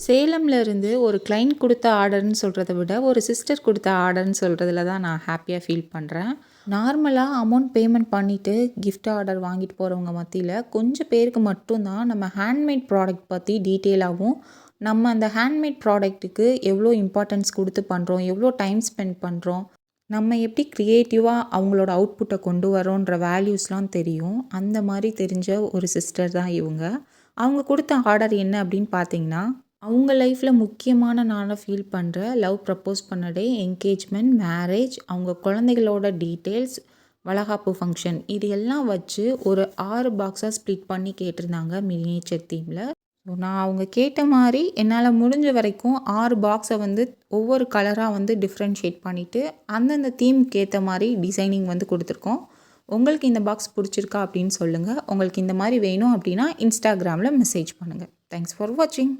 சேலம்ல இருந்து ஒரு கிளையண்ட் குடுத்த ஆர்டர்ன்னு சொல்றத விட, ஒரு சிஸ்டர் குடுத்த ஆர்டர்ன்னு சொல்றதுல தான் நான் ஹேப்பியா ஃபீல் பண்றேன். நார்மலா அமௌண்ட் பேமெண்ட் பண்ணிட்டு, கிஃப்ட் ஆர்டர் வாங்கிட்டு போறவங்க மத்தியில, கொஞ்சம் பேருக்கு மட்டும் தான் நம்ம ஹேண்ட்மேட் ப்ராடக்ட் பத்தி டீட்டெயிலாவும், நம்ம அந்த ஹேண்ட்மேட் ப்ராடக்ட்டுக்கு எவ்வளோ இம்பார்ட்டன்ஸ் குடுத்து பண்றோம், எவ்வளோ டைம் ஸ்பெண்ட் பண்றோம், நம்ம எப்படி கிரியேட்டிவா அவங்களோட அவுட்புட்ட கொண்டு வரோன்ற வேல்யூஸ்லாம் தெரியும். அந்த மாரி தெரிஞ்ச ஒரு சிஸ்டர் தான் இவங்க. அவங்க குடுத்த ஆர்டர் என்ன அப்படின்னு பார்த்தீங்கன்னா, அவங்க லைஃப்ல முக்கியமான நாளா ஃபீல் பண்ற லவ் ப்ரப்போஸ் பண்ண டே, என்கேஜ்மெண்ட், மேரேஜ், அவங்க குழந்தைகளோட டீட்டெயில்ஸ், வளகாப்பு ஃபங்க்ஷன் இது எல்லாம் வச்சு ஒரு 6 பாக்ஸா ஸ்ப்ளிட் பண்ணி கேட்டிருந்தாங்க மினியேச்சர் தீம்ல. ஸோ நான் அவங்க கேட்ட மாரி என்னால முடிஞ்ச வரைக்கும் 6 பாக்ஸ வந்து ஒவ்வொரு கலரா வந்து டிஃப்ரென்ஷியேட் பண்ணிட்டு, அந்தந்த தீம்க்கு ஏத்த மாரி டிசைனிங் வந்து குடுத்துருக்கோம். உங்களுக்கு இந்த பாக்ஸ் புடிச்சிருக்கா அப்படின்னு சொல்லுங்க. உங்களுக்கு இந்த மாரி வேணும் அப்படின்னா Instagramல மெசேஜ் பண்ணுங்க. தேங்க்ஸ் ஃபார் வாட்சிங்.